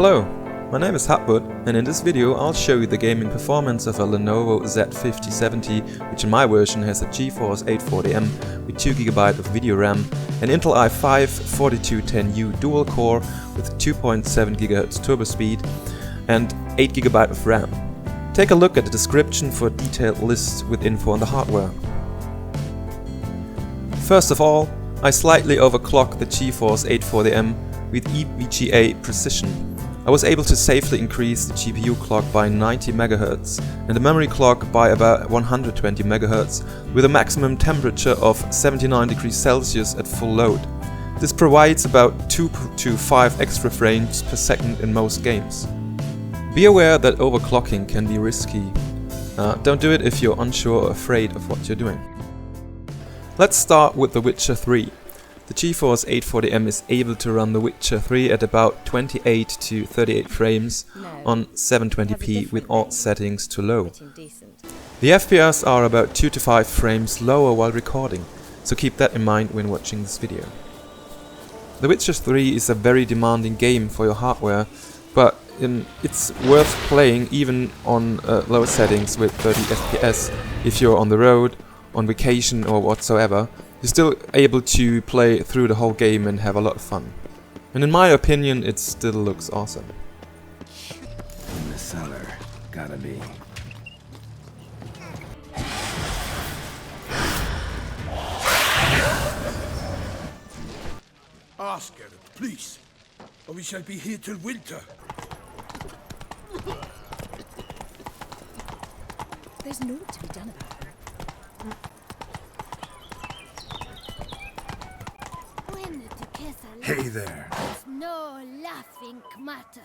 Hello, my name is Hubwood, and in this video I'll show you the gaming performance of a Lenovo Z50-70, which in my version has a Geforce 840M with 2GB of video RAM, an Intel i5 4210U dual core with 2.7 GHz turbo speed, and 8GB of RAM. Take a look at the description for a detailed list with info on the hardware. First of all, I slightly overclocked the Geforce 840M with EVGA precision. I was able to safely increase the GPU clock by 90 MHz and the memory clock by about 120 MHz with a maximum temperature of 79 degrees Celsius at full load. This provides about 2 to 5 extra frames per second in most games. Be aware that overclocking can be risky. Don't do it if you're unsure or afraid of what you're doing. Let's start with The Witcher 3. The Geforce 840M is able to run The Witcher 3 at about 28 to 38 frames on 720p with all settings to low. The FPS are about 2 to 5 frames lower while recording, so keep that in mind when watching this video. The Witcher 3 is a very demanding game for your hardware, but it's worth playing even on lower settings with 30 FPS if you're on the road, on vacation or whatsoever. You're still able to play through the whole game and have a lot of fun. And in my opinion, it still looks awesome. In the cellar, gotta be. Ask her, please, or we shall be here till winter. There's naught to be done about her. Hey there. It's no laughing matter.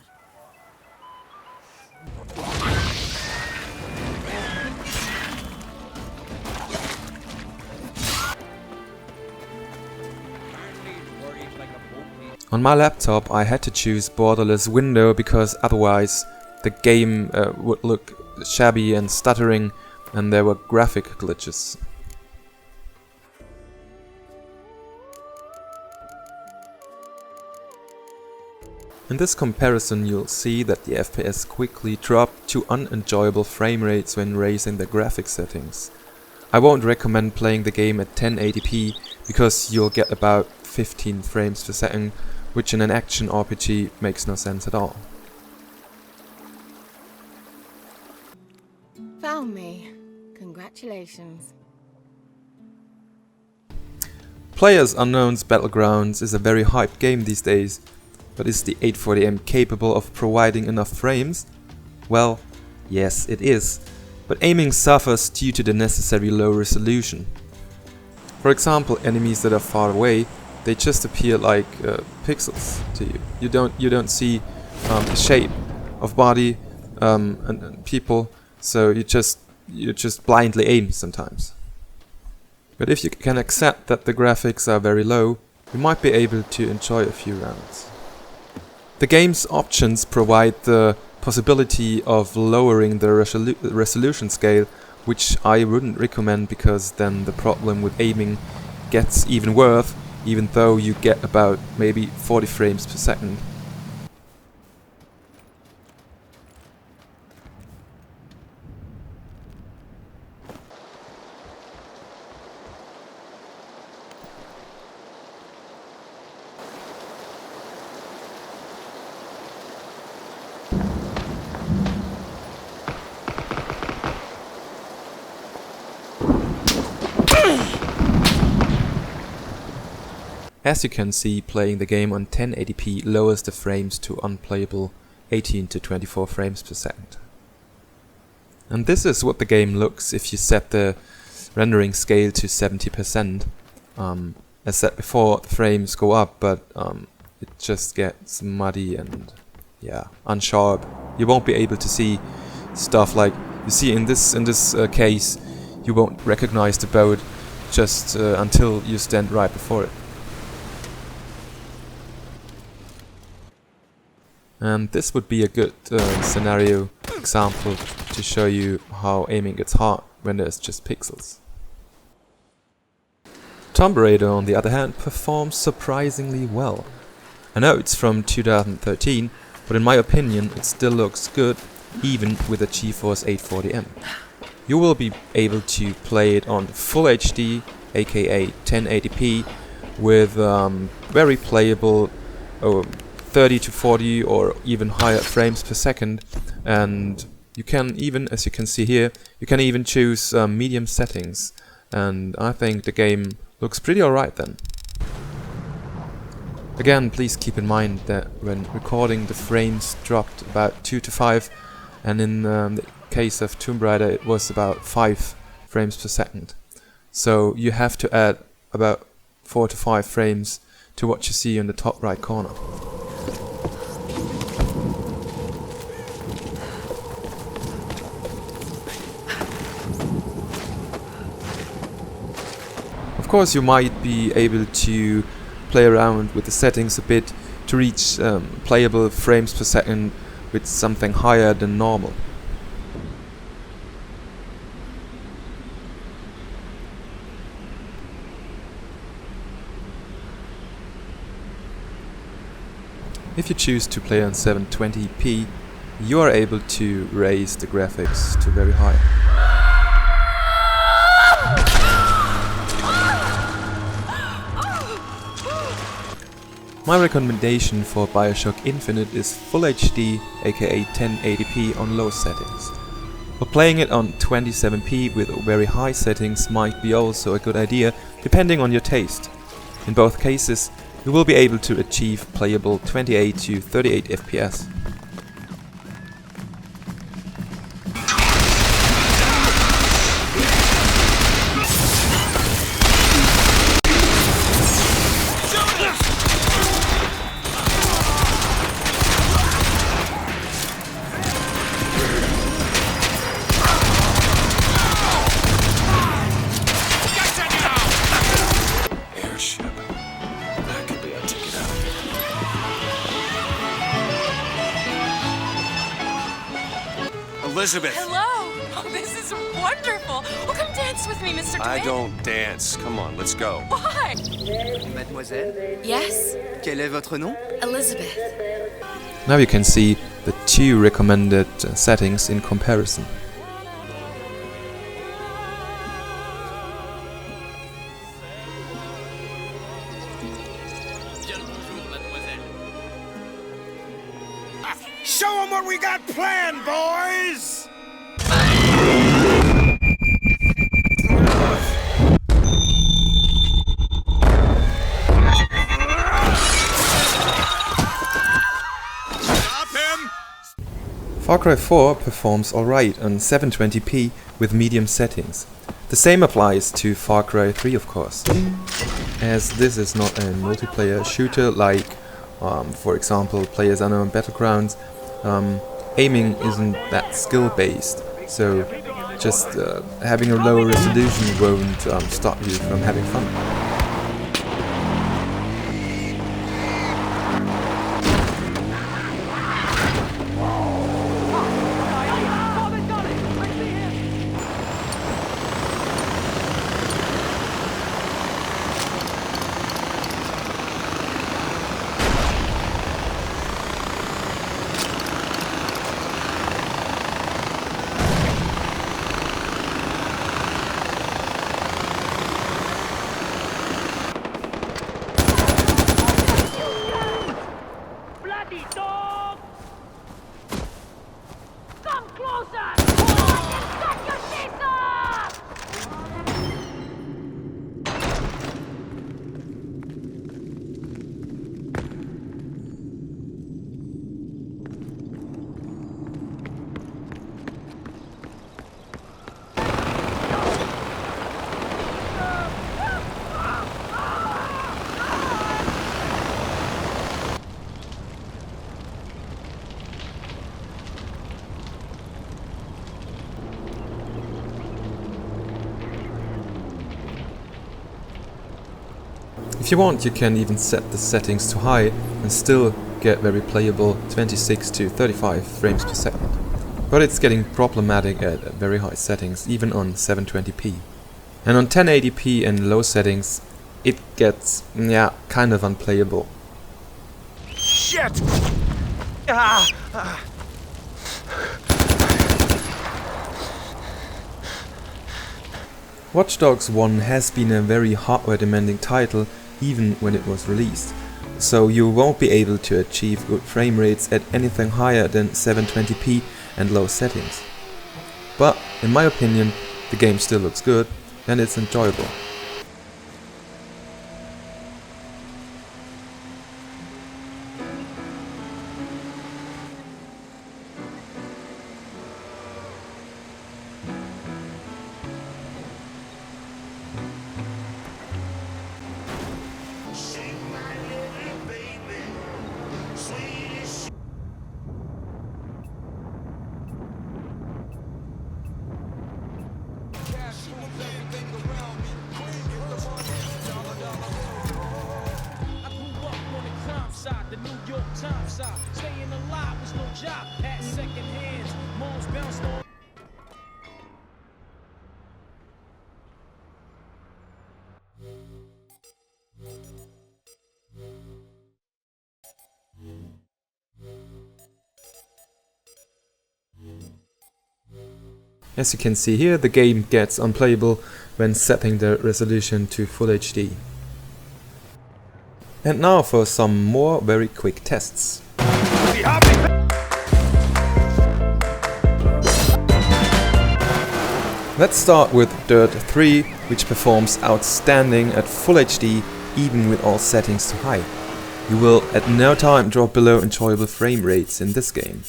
On my laptop I had to choose borderless window because otherwise the game would look shabby and stuttering and there were graphic glitches. In this comparison you'll see that the FPS quickly dropped to unenjoyable frame rates when raising the graphics settings. I won't recommend playing the game at 1080p because you'll get about 15 frames per second, which in an action RPG makes no sense at all. Found me. Congratulations. PlayerUnknown's Battlegrounds is a very hyped game these days. But is the 840M capable of providing enough frames? Well, yes it is, but aiming suffers due to the necessary low resolution. For example, enemies that are far away, they just appear like pixels to you. You don't see the shape of body and people, so you just blindly aim sometimes. But if you can accept that the graphics are very low, you might be able to enjoy a few rounds. The game's options provide the possibility of lowering the resolution scale, which I wouldn't recommend because then the problem with aiming gets even worse, even though you get about maybe 40 frames per second. As you can see, playing the game on 1080p lowers the frames to unplayable 18 to 24 frames per second. And this is what the game looks if you set the rendering scale to 70%. As said before, the frames go up, but it just gets muddy and unsharp. You won't be able to see stuff like you see in this case. You won't recognize the boat just until you stand right before it. And this would be a good scenario example to show you how aiming gets hard when there's just pixels. Tomb Raider, on the other hand, performs surprisingly well. I know it's from 2013, but in my opinion it still looks good even with a Geforce 840M. You will be able to play it on Full HD, aka 1080p, with very playable 30 to 40 or even higher frames per second, and you can even, as you can see here, you can even choose medium settings, and I think the game looks pretty alright then. Again, please keep in mind that when recording the frames dropped about 2 to 5, and in the case of Tomb Raider it was about 5 frames per second. So you have to add about 4 to 5 frames to what you see in the top right corner. Of course you might be able to play around with the settings a bit to reach playable frames per second with something higher than normal. If you choose to play on 720p, you are able to raise the graphics to very high. My recommendation for Bioshock Infinite is Full HD, aka 1080p on low settings. But playing it on 27p with very high settings might be also a good idea, depending on your taste. In both cases, you will be able to achieve playable 28 to 38 FPS. Elizabeth! Hello! Oh, this is wonderful! Oh, come dance with me, Mr. Trine. I don't dance. Come on, let's go. Why? Mademoiselle, Yes? quel est votre nom? Elizabeth. Now you can see the two recommended settings in comparison. Show them what we got planned, boys! Stop him! Far Cry 4 performs alright on 720p with medium settings. The same applies to Far Cry 3 of course. As this is not a multiplayer shooter like, for example, PlayerUnknown's Battlegrounds, aiming isn't that skill based, so just having a lower resolution won't stop you from having fun. If you want, you can even set the settings to high and still get very playable 26 to 35 frames per second. But it's getting problematic at very high settings, even on 720p. And on 1080p and low settings, it gets, kind of unplayable. Shit! Watchdogs 1 has been a very hardware demanding title even when it was released, so you won't be able to achieve good frame rates at anything higher than 720p and low settings. But in my opinion, the game still looks good and it's enjoyable. As you can see here, the game gets unplayable when setting the resolution to Full HD. And now for some more very quick tests. Let's start with Dirt 3, which performs outstanding at Full HD even with all settings to high. You will at no time drop below enjoyable frame rates in this game.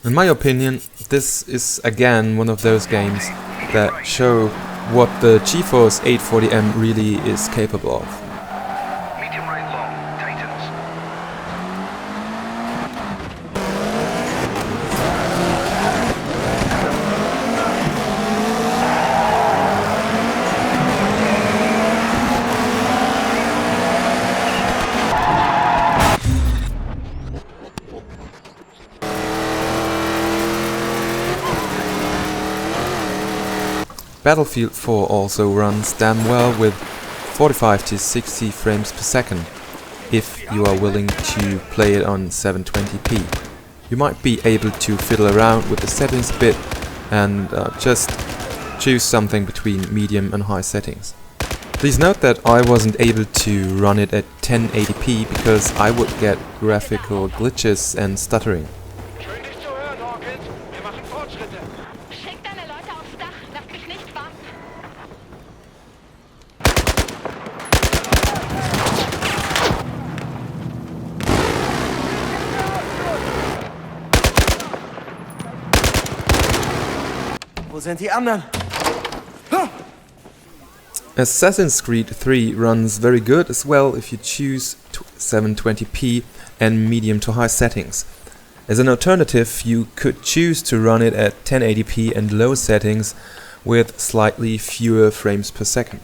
In my opinion, this is again one of those games that show what the Geforce 840M really is capable of. Medium right low, tightens. Battlefield 4 also runs damn well with 45 to 60 frames per second, if you are willing to play it on 720p. You might be able to fiddle around with the settings a bit and just choose something between medium and high settings. Please note that I wasn't able to run it at 1080p because I would get graphical glitches and stuttering. Wo sind die anderen? Assassin's Creed 3 runs very good as well if you choose 720p and medium to high settings. As an alternative, you could choose to run it at 1080p and low settings with slightly fewer frames per second.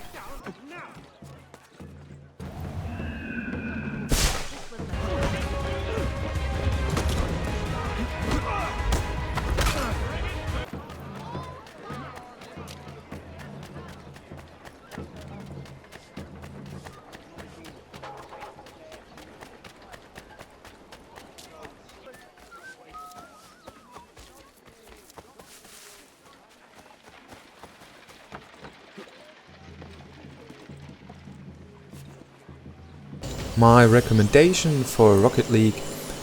My recommendation for Rocket League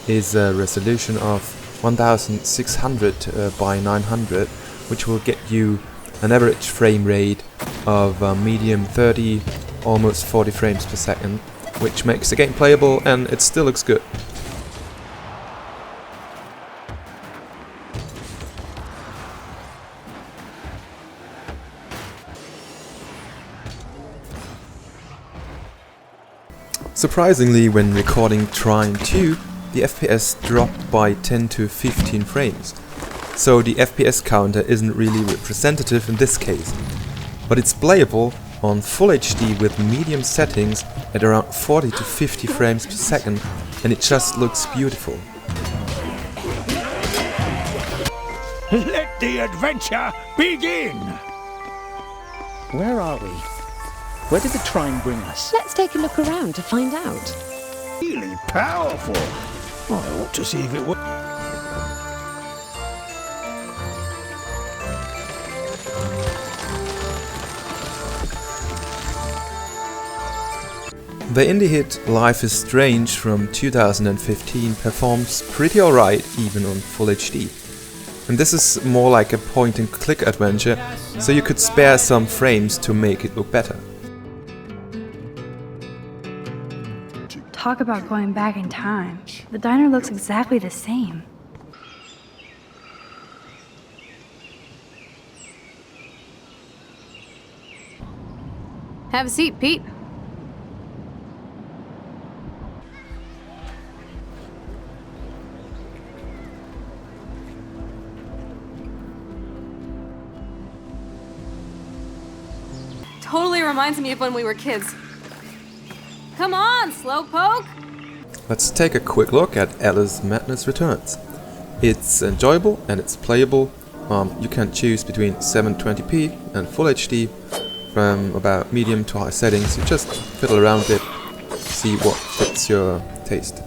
is a resolution of 1600 by 900, which will get you an average frame rate of medium 30, almost 40 frames per second, which makes the game playable and it still looks good. Surprisingly, when recording Trine 2, the FPS dropped by 10 to 15 frames. So the FPS counter isn't really representative in this case. But it's playable on Full HD with medium settings at around 40 to 50 frames per second, and it just looks beautiful. Let the adventure begin! Where are we? Where did the Trine bring us? Let's take a look around to find out. Really powerful. I ought to see if it works. The indie hit Life is Strange from 2015 performs pretty alright even on Full HD. And this is more like a point-and-click adventure, so you could spare some frames to make it look better. Talk about going back in time. The diner looks exactly the same. Have a seat, Pete. Totally reminds me of when we were kids. Come on, Slowpoke! Let's take a quick look at Alice Madness Returns. It's enjoyable and it's playable. You can choose between 720p and Full HD from about medium to high settings. You just fiddle around it, see what fits your taste.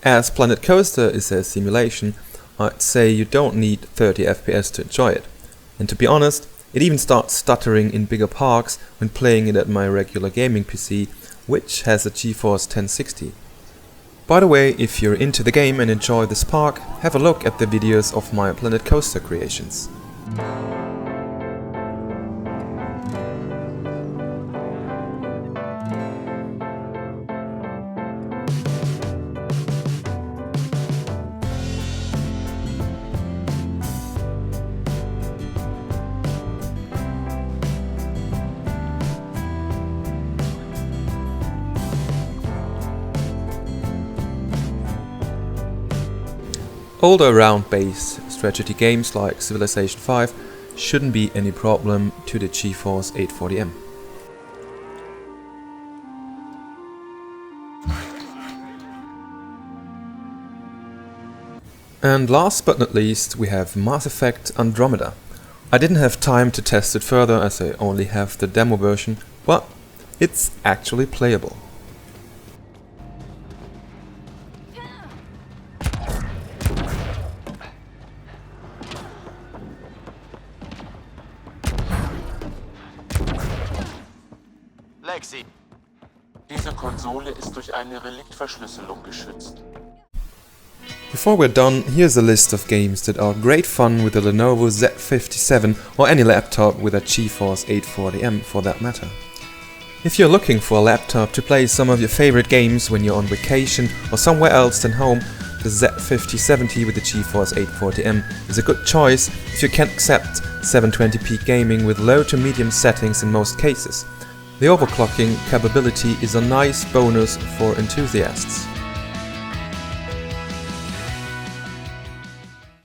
As Planet Coaster is a simulation, I'd say you don't need 30 FPS to enjoy it. And to be honest, it even starts stuttering in bigger parks when playing it at my regular gaming PC, which has a Geforce 1060. By the way, if you're into the game and enjoy this park, have a look at the videos of my Planet Coaster creations. Older round-based strategy games like Civilization 5 shouldn't be any problem to the Geforce 840M. And last but not least, we have Mass Effect Andromeda. I didn't have time to test it further as I only have the demo version, but it's actually playable. Lexi. Diese Konsole ist durch eine Reliktverschlüsselung geschützt. Before we're done, here's a list of games that are great fun with the Lenovo Z50-70 or any laptop with a Geforce 840M for that matter. If you're looking for a laptop to play some of your favorite games when you're on vacation or somewhere else than home, the Z50-70 with the Geforce 840M is a good choice if you can accept 720p gaming with low to medium settings in most cases. The overclocking capability is a nice bonus for enthusiasts.